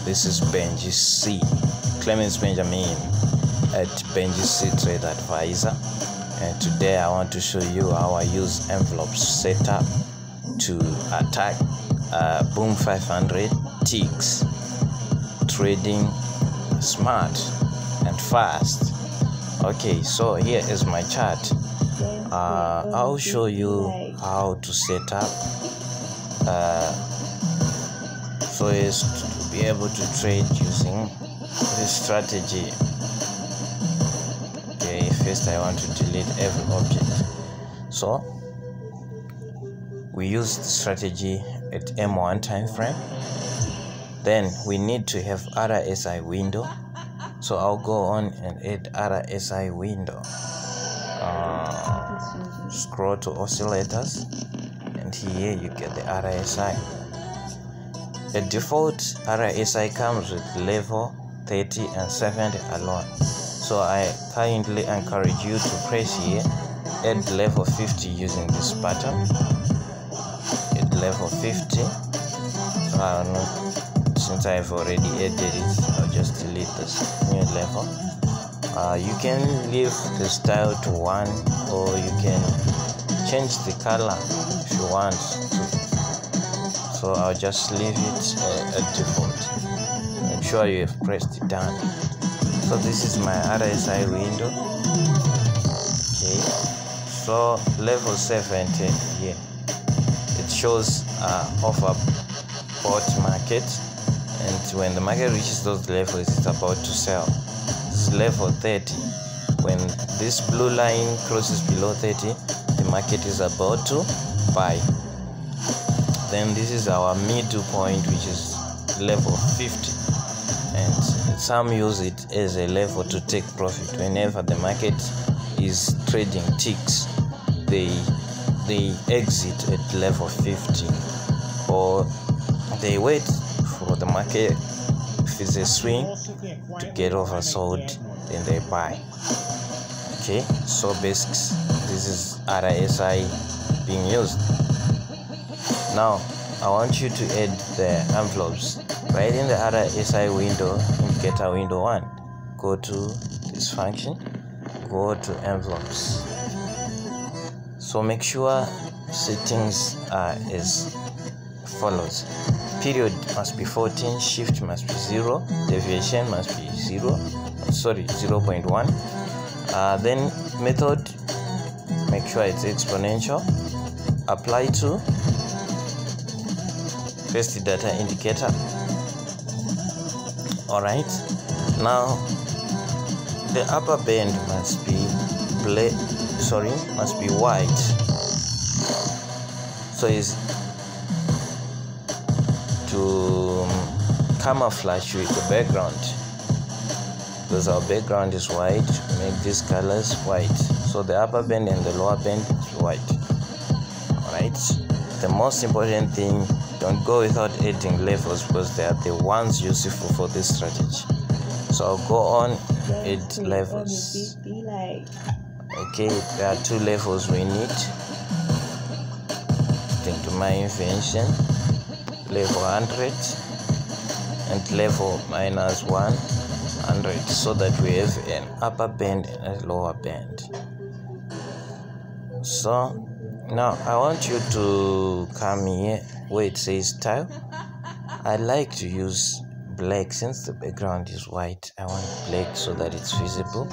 This is Benji C, Clemens Benjamin at Benji C Trade Advisor, and today I want to show you how I use envelopes setup to attack Boom500 ticks, trading smart and fast. Okay, so here is my chart. I'll show you how to set up so as to be able to trade using this strategy. Okay, first I want to delete every object. So we use the strategy at M1 time frame. Then we need to have RSI window. So I'll go on and add RSI window. Scroll to oscillators, and here you get the RSI. The default RSI comes with level 30 and 70 alone. So I kindly encourage you to press here, add level 50 using this button. Add level 50. So I don't know, since I've already added it, I'll just delete this new level. You can leave the style to 1, or you can change the color if you want to. So I'll just leave it at default. Make sure you have pressed it down. So this is my RSI window. Okay, so level 70 here, it shows overbought market, and when the market reaches those levels, it's about to sell. This is level 30. When this blue line crosses below 30, the market is about to buy. Then this is our middle point, which is level 50, and some use it as a level to take profit. Whenever the market is trading ticks, they exit at level 50, or they wait for the market, if it's a swing, to get oversold, then they buy. Okay, so basics, this is RSI being used. Now I want you to add the envelopes right in the RSI window, indicator window 1. Go to this function, go to envelopes. So make sure settings are as follows: period must be 14, shift must be 0, deviation must be 0.1. Then method, make sure it's exponential. Apply to, paste the data indicator. Alright, now the upper band must be must be white, so is to camouflage with the background, because our background is white. Make these colors white, so the upper band and the lower band is white. Alright, the most important thing, don't go without adding levels, because they are the ones useful for this strategy. So I'll go on, add levels. Okay, there are 2 levels we need. Stick to my invention, level 100 and level -100, so that we have an upper band and a lower band. So now I want you to come here where it says style. I like to use black since the background is white. I want black so that it's visible,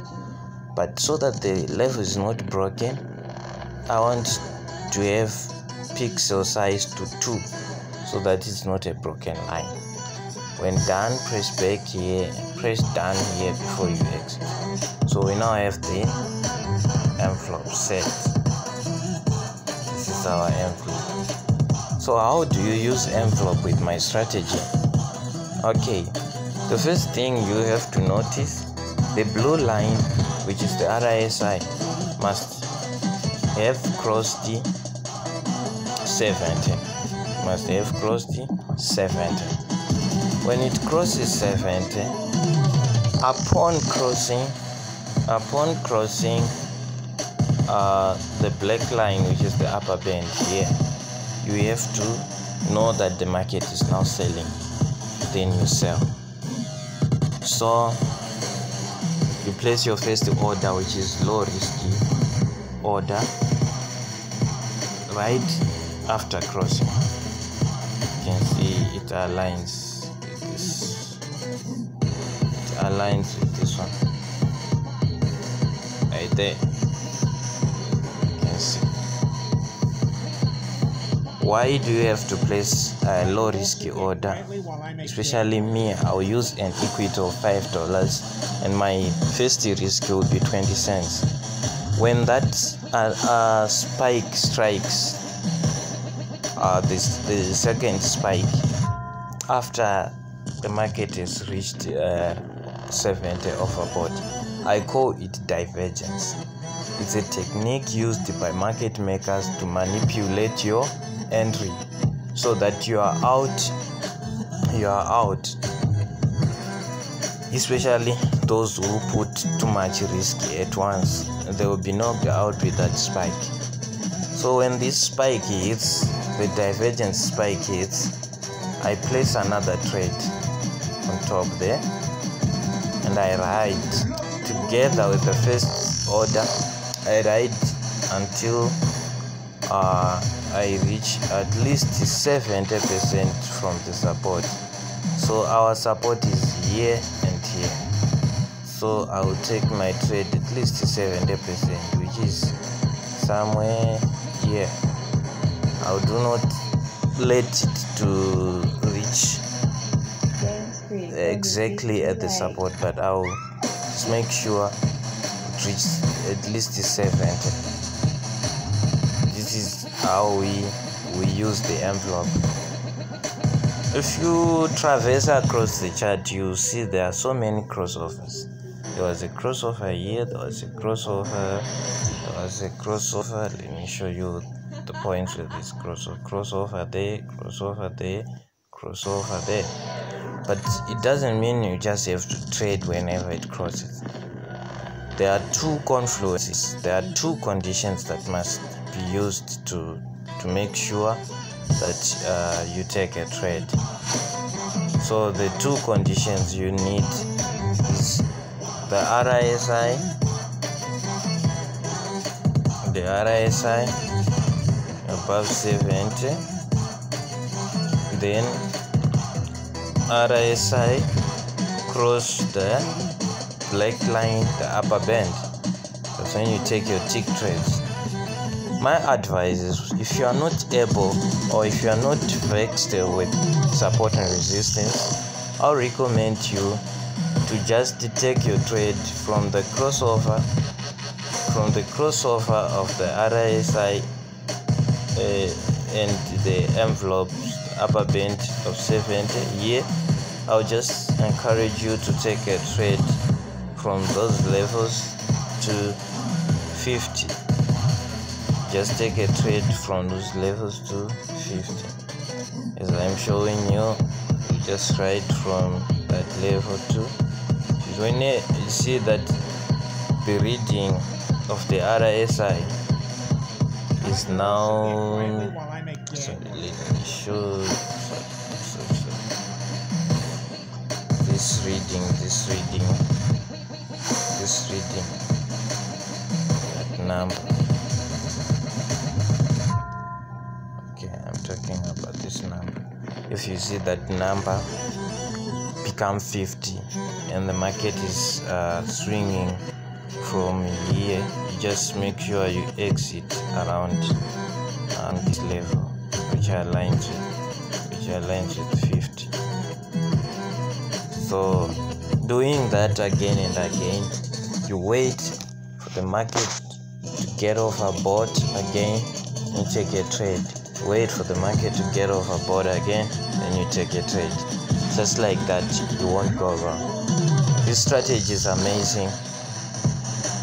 but so that the level is not broken, I want to have pixel size to 2, so that it's not a broken line. When done, press back here and press done here before you exit. So we now have the envelope set. This is our envelope. So how do you use envelope with my strategy? Okay, the first thing you have to notice, the blue line, which is the RSI, must have crossed the 70. Must have crossed the 70. When it crosses 70, upon crossing the black line, which is the upper band here, you have to know that the market is now selling. then you sell. So you place your first order, which is low risky order, right after crossing. You can see it aligns with this. It aligns with this one right there. You can see. Why do you have to place a low risky order? Especially me, I'll use an equity of $5 and my first risk will be 20 cents. When that spike strikes, the second spike after the market has reached 70 overbought, I call it divergence. It's a technique used by market makers to manipulate your entry so that you are out, especially those who put too much risk at once. They will be knocked out with that spike. So when this spike hits, the divergence spike hits, I place another trade on top there and I ride together with the first order. I ride until I reach at least 70% from the support. So our support is here and here. So I will take my trade at least 70%, which is somewhere here. I do not let it to reach exactly at the support, but I will just make sure it reaches at least 70. This is how we use the envelope. If you traverse across the chart, you see there are so many crossovers. There was a crossover here, there was a crossover, there was a crossover. Let me show you the points with this crossover there, crossover there, crossover there. But it doesn't mean you just have to trade whenever it crosses. There are two confluences, there are two conditions that must be used to make sure that you take a trade. So the two conditions you need is the RSI above 70, then RSI cross the black line, the upper band. That's when you take your tick trades. My advice is, if you are not able or if you are not vexed with support and resistance, I'll recommend you to just take your trade from the crossover of the RSI and the envelope upper band of 70 here. I'll just encourage you to take a trade from those levels to 50. Just take a trade from those levels to 50. As I'm showing you, you just ride from that level to 50. When you see that the reading of the RSI is now, so let me show this reading, that number. I'm talking about this number. If you see that number become 50 and the market is swinging from here, you just make sure you exit around this level, which aligns with 50. So doing that again and again, you wait for the market to get overbought again and take a trade. Wait for the market to get overbought again, then you take a trade. Just like that, you won't go wrong. This strategy is amazing.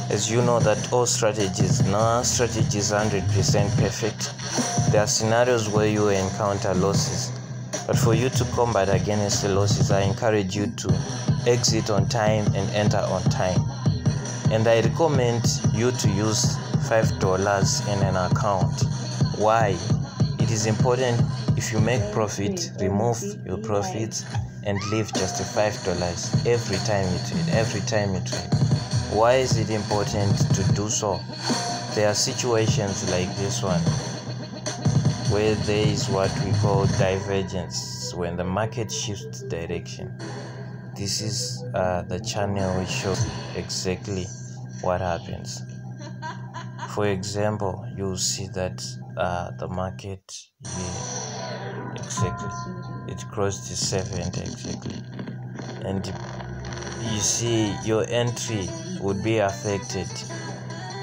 As you know that all strategies, no strategy is 100% perfect. There are scenarios where you encounter losses, but for you to combat against the losses, I encourage you to exit on time and enter on time. And I recommend you to use $5 in an account. Why? It is important. If you make profit, remove your profits and leave just $5 every time you trade. Why is it important to do so? There are situations like this one where there is what we call divergence, when the market shifts direction. This is the channel which shows exactly what happens. For example, you'll see that the market here, exactly, it crossed the 70 exactly, and you see your entry would be affected,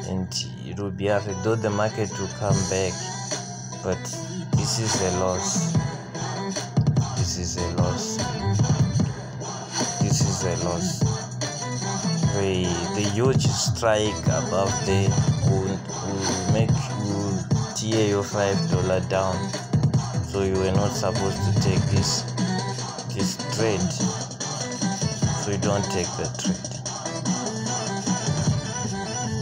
and it will be affected, though the market will come back, but this is a loss. This is a loss. This is a loss. The huge strike above there will tear your $5 down. So you were not supposed to take this trade. So you don't take the trade.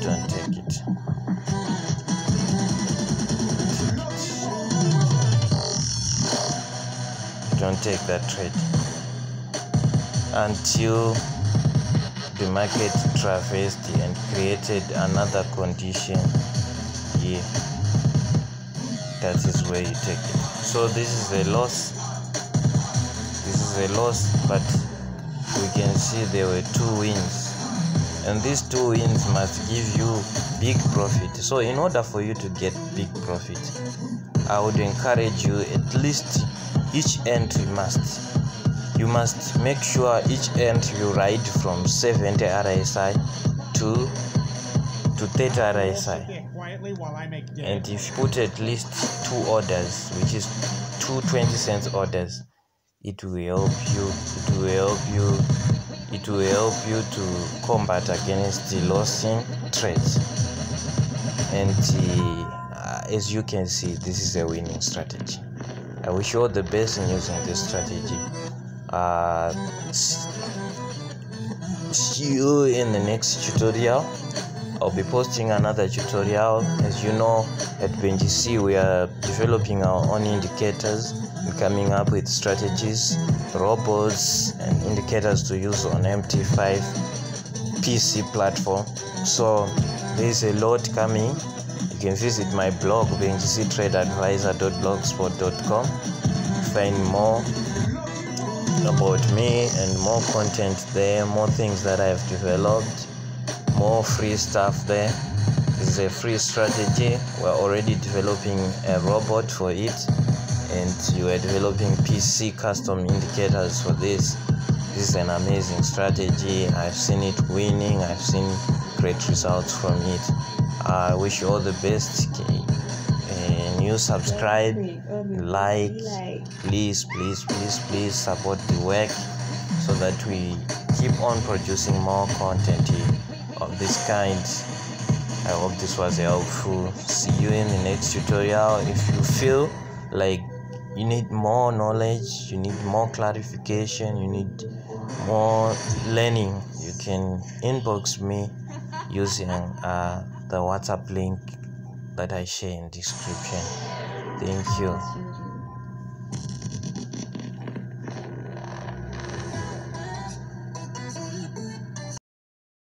Don't take it. Don't take that trade until the market traversed and created another condition here. That is where you take it. So this is a loss. This is a loss, but we can see there were 2 wins, and these 2 wins must give you big profit. So in order for you to get big profit, I would encourage you, at least each entry you must make sure each entry you ride from 70 RSI to 30 RSI, and if you put at least 2 orders, which is 2 20-cent orders, it will help you to combat against the losing trades. And as you can see, this is a winning strategy. I wish you all the best in using this strategy. See you in the next tutorial. I'll be posting another tutorial. As you know, at BNGC we are developing our own indicators and coming up with strategies, robots, and indicators to use on MT5 PC platform. So there is a lot coming. You can visit my blog, bngctradeadvisor.blogspot.com, find more about me and more content there, more things that I have developed, more free stuff there. This is a free strategy. We're already developing a robot for it, and you are developing PC custom indicators for this. This is an amazing strategy. I've seen it winning. I've seen great results from it. I wish you all the best. And you subscribe, like, please support the work so that we keep on producing more content of this kind. I hope this was helpful. See you in the next tutorial. If you feel like you need more knowledge, you need more clarification, you need more learning, you can inbox me using the WhatsApp link that I share in description. Thank you.